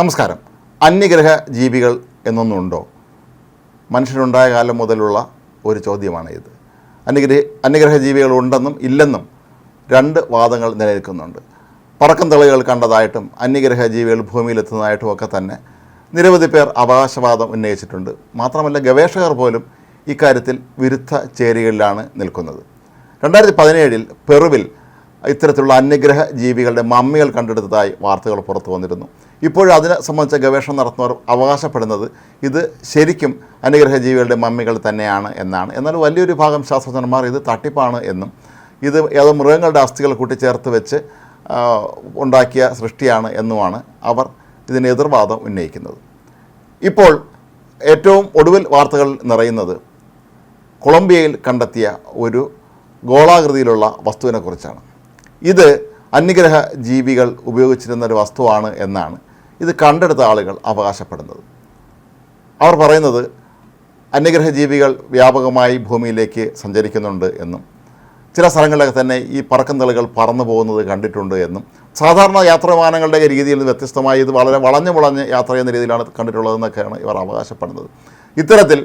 നമസ്കാരം. അന്യഗ്രഹ ജീവികൾ എന്നൊന്നുണ്ടോ? മനുഷ്യനുണ്ടായ കാലം മുതലുള്ള ഒരു ചോദ്യമാണ് ഇത്. അന്യഗ്രഹ ജീവികൾ ഉണ്ടെന്നും ഇല്ലെന്നും രണ്ട് വാദങ്ങൾ നിലനിൽക്കുന്നുണ്ട്. പറക്കം തെളികൾ കണ്ടതായിട്ടും അന്യഗ്രഹ ജീവികൾ ഭൂമിയിലെത്തുന്നതായിട്ടും ഒക്കെ തന്നെ നിരവധി പേർ അവകാശവാദം ഉന്നയിച്ചിട്ടുണ്ട്. മാത്രമല്ല, ഗവേഷകർ പോലും ഇക്കാര്യത്തിൽ വിരുദ്ധ ചേരികളിലാണ് നിൽക്കുന്നത്. 2017 പെറുവിൽ ഇത്തരത്തിലുള്ള അന്യഗ്രഹ ജീവികളുടെ മമ്മികൾ കണ്ടെടുത്തതായി വാർത്തകൾ പുറത്തു വന്നിരുന്നു. ഇപ്പോഴും അതിനെ സംബന്ധിച്ച ഗവേഷണം നടത്തുന്നവർ അവകാശപ്പെടുന്നത് ഇത് ശരിക്കും അന്യഗ്രഹ ജീവികളുടെ മമ്മികൾ തന്നെയാണ് എന്നാണ്. എന്നാൽ വലിയൊരു ഭാഗം ശാസ്ത്രജ്ഞന്മാർ ഇത് തട്ടിപ്പാണ് എന്നും ഇത് ഏതോ മൃഗങ്ങളുടെ അസ്ഥികൾ കൂട്ടിച്ചേർത്ത് വെച്ച് ഉണ്ടാക്കിയ സൃഷ്ടിയാണ് എന്നുമാണ് അവർ ഇതിന് എതിർവാദം ഉന്നയിക്കുന്നത്. ഇപ്പോൾ ഏറ്റവും ഒടുവിൽ വാർത്തകൾ നിറയുന്നത് കൊളംബിയയിൽ കണ്ടെത്തിയ ഒരു ഗോളാകൃതിയിലുള്ള വസ്തുവിനെക്കുറിച്ചാണ്. ഇത് അന്യഗ്രഹ ജീവികൾ ഉപയോഗിച്ചിരുന്ന ഒരു വസ്തുവാണ് എന്നാണ് ഇത് കണ്ടെടുത്ത ആളുകൾ അവകാശപ്പെടുന്നത്. അവർ പറയുന്നത് അന്യഗ്രഹ ജീവികൾ വ്യാപകമായി ഭൂമിയിലേക്ക് സഞ്ചരിക്കുന്നുണ്ട് എന്നും ചില സ്ഥലങ്ങളിലൊക്കെ തന്നെ ഈ പറക്കന്തളുകൾ പറന്നു പോകുന്നത് കണ്ടിട്ടുണ്ട് എന്നും സാധാരണ യാത്രാവിമാനങ്ങളുടെ രീതിയിൽ നിന്ന് വ്യത്യസ്തമായി ഇത് വളരെ വളഞ്ഞ് യാത്ര ചെയ്യുന്ന രീതിയിലാണ് കണ്ടിട്ടുള്ളതെന്നൊക്കെയാണ് ഇവർ അവകാശപ്പെടുന്നത്. ഇത്തരത്തിൽ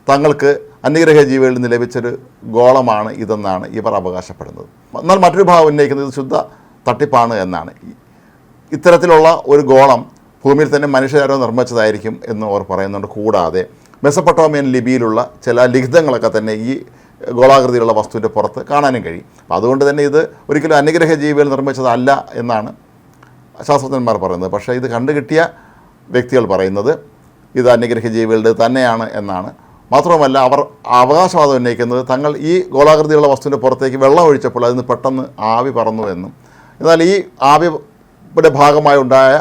തങ്ങൾക്ക് അന്യഗ്രഹ ജീവികളിൽ നിന്ന് ലഭിച്ചൊരു ഗോളമാണ് ഇതെന്നാണ് ഇവർ അവകാശപ്പെടുന്നത്. എന്നാൽ മറ്റൊരു ഭാഗം ഉന്നയിക്കുന്നത് ഇത് ശുദ്ധ തട്ടിപ്പാണ് എന്നാണ്. ഇത്തരത്തിലുള്ള ഒരു ഗോളം ഭൂമിയിൽ തന്നെ മനുഷ്യരാരോ നിർമ്മിച്ചതായിരിക്കും എന്ന് അവർ പറയുന്നുണ്ട്. കൂടാതെ മെസപ്പൊട്ടോമിയൻ ലിപിയിലുള്ള ചില ലിഖിതങ്ങളൊക്കെ തന്നെ ഈ ഗോളാകൃതിയിലുള്ള വസ്തുവിൻ്റെ പുറത്ത് കാണാനും കഴിയും. അപ്പോൾ അതുകൊണ്ട് തന്നെ ഇത് ഒരിക്കലും അന്യഗ്രഹ ജീവികൾ നിർമ്മിച്ചതല്ല എന്നാണ് ശാസ്ത്രജ്ഞന്മാർ പറയുന്നത്. പക്ഷേ ഇത് കണ്ടുകിട്ടിയ വ്യക്തികൾ പറയുന്നത് ഇത് അന്യഗ്രഹ ജീവികളുടെ തന്നെയാണ് എന്നാണ്. മാത്രവുമല്ല, അവർ അവകാശവാദം ഉന്നയിക്കുന്നത് തങ്ങൾ ഈ ഗോളാകൃതിയുള്ള വസ്തുവിൻ്റെ പുറത്തേക്ക് വെള്ളം ഒഴിച്ചപ്പോൾ അതിന് പെട്ടെന്ന് ആവി പറന്നു എന്നും, എന്നാൽ ഈ ആവിയുടെ ഭാഗമായി ഉണ്ടായ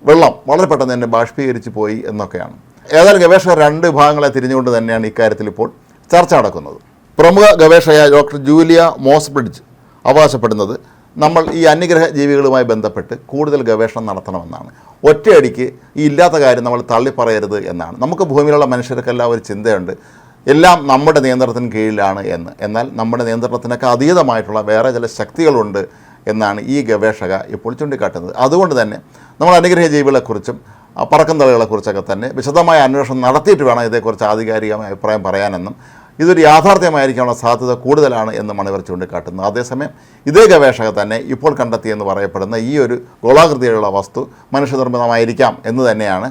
വെള്ളം വളരെ പെട്ടെന്ന് തന്നെ ബാഷ്പീകരിച്ച് പോയി എന്നൊക്കെയാണ്. ഏതായാലും ഗവേഷകർ രണ്ട് വിഭാഗങ്ങളെ തിരിഞ്ഞുകൊണ്ട് തന്നെയാണ് ഇക്കാര്യത്തിൽ ഇപ്പോൾ ചർച്ച നടക്കുന്നത്. പ്രമുഖ ഗവേഷകയായ ഡോക്ടർ ജൂലിയ മോസ്ബ്രിഡ്ജ് അവകാശപ്പെടുന്നത് നമ്മൾ ഈ അന്യഗ്രഹ ജീവികളുമായി ബന്ധപ്പെട്ട് കൂടുതൽ ഗവേഷണം നടത്തണമെന്നാണ്. ഒറ്റയടിക്ക് ഈ ഇല്ലാത്ത കാര്യം നമ്മൾ തള്ളിപ്പറയരുത് എന്നാണ്. നമുക്ക് ഭൂമിയിലുള്ള മനുഷ്യർക്കെല്ലാം ഒരു ചിന്തയുണ്ട്, എല്ലാം നമ്മുടെ നിയന്ത്രണത്തിന് കീഴിലാണ് എന്ന്. എന്നാൽ നമ്മുടെ നിയന്ത്രണത്തിനൊക്കെ അതീതമായിട്ടുള്ള വേറെ ചില ശക്തികളുണ്ട് എന്നാണ് ഈ ഗവേഷക ഇപ്പോൾ ചൂണ്ടിക്കാട്ടുന്നത്. അതുകൊണ്ട് തന്നെ നമ്മൾ അന്യഗ്രഹ ജീവികളെക്കുറിച്ചും പറക്കന്തളുകളെക്കുറിച്ചൊക്കെ തന്നെ വിശദമായ അന്വേഷണം നടത്തിയിട്ട് വേണം ഇതേക്കുറിച്ച് ആധികാരികമായ അഭിപ്രായം പറയാനെന്നും ഇതൊരു യാഥാർത്ഥ്യമായിരിക്കാനുള്ള സാധ്യത കൂടുതലാണ് എന്നുമാണ് ഇവർ ചൂണ്ടിക്കാട്ടുന്നത്. അതേസമയം ഇതേ ഗവേഷക തന്നെ ഇപ്പോൾ കണ്ടെത്തിയെന്ന് പറയപ്പെടുന്ന ഈ ഒരു ഗോളാകൃതിയിലുള്ള വസ്തു മനുഷ്യനിർമ്മിതമായിരിക്കാം എന്ന് തന്നെയാണ്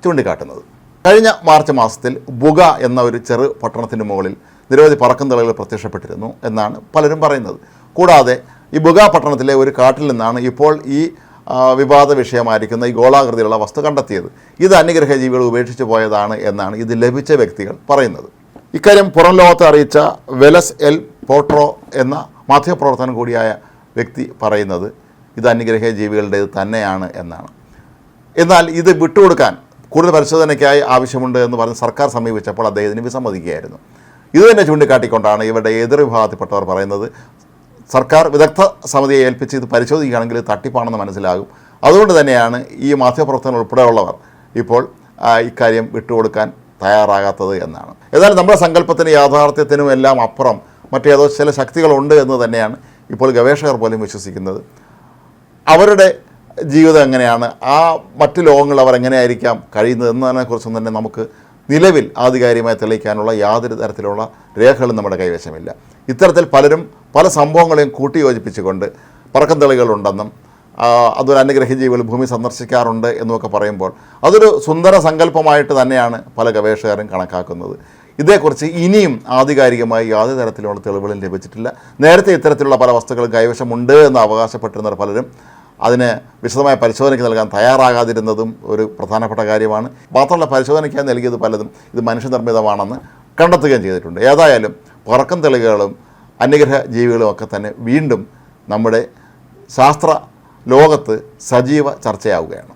ചൂണ്ടിക്കാട്ടുന്നത്. കഴിഞ്ഞ മാർച്ച് മാസത്തിൽ ബുഗ എന്ന ഒരു ചെറു പട്ടണത്തിന് മുകളിൽ നിരവധി പറക്കന്തളുകൾ പ്രത്യക്ഷപ്പെട്ടിരുന്നു എന്നാണ് പലരും പറയുന്നത്. കൂടാതെ ഈ ബുഗ പട്ടണത്തിലെ ഒരു കാട്ടിൽ നിന്നാണ് ഇപ്പോൾ ഈ വിവാദ വിഷയമായിരിക്കുന്ന ഈ ഗോളാകൃതിയിലുള്ള വസ്തു കണ്ടെത്തിയത്. ഇത് അന്യഗ്രഹ ജീവികൾ ഉപേക്ഷിച്ച് പോയതാണ് എന്നാണ് ഇത് ലഭിച്ച വ്യക്തികൾ പറയുന്നത്. ഇക്കാര്യം പുറം ലോകത്തെ അറിയിച്ച വെലസ് എൽ പോട്രോ എന്ന മാധ്യമപ്രവർത്തനം കൂടിയായ വ്യക്തി പറയുന്നത് ഇത് അന്യഗ്രഹ ജീവികളുടേത് തന്നെയാണ് എന്നാണ്. എന്നാൽ ഇത് വിട്ടുകൊടുക്കാൻ കൂടുതൽ പരിശോധനയ്ക്കായി ആവശ്യമുണ്ട് എന്ന് പറഞ്ഞ് സർക്കാർ സമീപിച്ചപ്പോൾ അദ്ദേഹത്തിന് വിസമ്മതിക്കുകയായിരുന്നു. ഇത് തന്നെ ചൂണ്ടിക്കാട്ടിക്കൊണ്ടാണ് ഇവരുടെ എതിർ വിഭാഗത്തിൽപ്പെട്ടവർ പറയുന്നത് സർക്കാർ വിദഗ്ധ സമിതിയെ ഏൽപ്പിച്ച് ഇത് പരിശോധിക്കുകയാണെങ്കിൽ തട്ടിപ്പാണെന്ന് മനസ്സിലാകും. അതുകൊണ്ട് തന്നെയാണ് ഈ മാധ്യമപ്രവർത്തകർ ഉൾപ്പെടെയുള്ളവർ ഇപ്പോൾ ഇക്കാര്യം വിട്ടുകൊടുക്കാൻ തയ്യാറാകാത്തത് എന്നാണ്. ഏതായാലും നമ്മുടെ സങ്കല്പത്തിനും യാഥാർത്ഥ്യത്തിനും എല്ലാം അപ്പുറം മറ്റേതോ ചില ശക്തികളുണ്ട് എന്ന് തന്നെയാണ് ഇപ്പോൾ ഗവേഷകർ പോലും വിശ്വസിക്കുന്നത്. അവരുടെ ജീവിതം എങ്ങനെയാണ്, ആ മറ്റു ലോകങ്ങൾ അവർ എങ്ങനെയായിരിക്കാം കഴിയുന്നത് എന്നതിനെക്കുറിച്ചൊന്നും തന്നെ നമുക്ക് നിലവിൽ ആധികാരികമായി തെളിയിക്കാനുള്ള യാതൊരു തരത്തിലുള്ള രേഖകളും നമ്മുടെ കൈവശമില്ല. ഇത്തരത്തിൽ പലരും പല സംഭവങ്ങളെയും കൂട്ടിയോജിപ്പിച്ചുകൊണ്ട് പറക്കന്തളികളുണ്ടെന്നും അതൊരു അന്യഗ്രഹ ജീവികൾ ഭൂമി സന്ദർശിക്കാറുണ്ട് എന്നുമൊക്കെ പറയുമ്പോൾ അതൊരു സുന്ദര സങ്കല്പമായിട്ട് തന്നെയാണ് പല ഗവേഷകരും കണക്കാക്കുന്നത്. ഇതേക്കുറിച്ച് ഇനിയും ആധികാരികമായി യാതൊരു തരത്തിലുള്ള തെളിവുകളും ലഭിച്ചിട്ടില്ല. നേരത്തെ ഇത്തരത്തിലുള്ള പല വസ്തുക്കളും കൈവശമുണ്ട് എന്ന് അവകാശപ്പെട്ടിരുന്നവർ പലരും അതിന് വിശദമായ പരിശോധനയ്ക്ക് നൽകാൻ തയ്യാറാകാതിരുന്നതും ഒരു പ്രധാനപ്പെട്ട കാര്യമാണ്. മാത്രമല്ല, പരിശോധനയ്ക്കായി നൽകിയത് പലതും ഇത് മനുഷ്യനിർമ്മിതമാണെന്ന് കണ്ടെത്തുകയും ചെയ്തിട്ടുണ്ട്. ഏതായാലും പറക്കം തെളിവുകളും അന്യഗ്രഹ ജീവികളും ഒക്കെ തന്നെ വീണ്ടും നമ്മുടെ ശാസ്ത്ര ലോകത്ത് സജീവ ചർച്ചയാവുകയാണ്.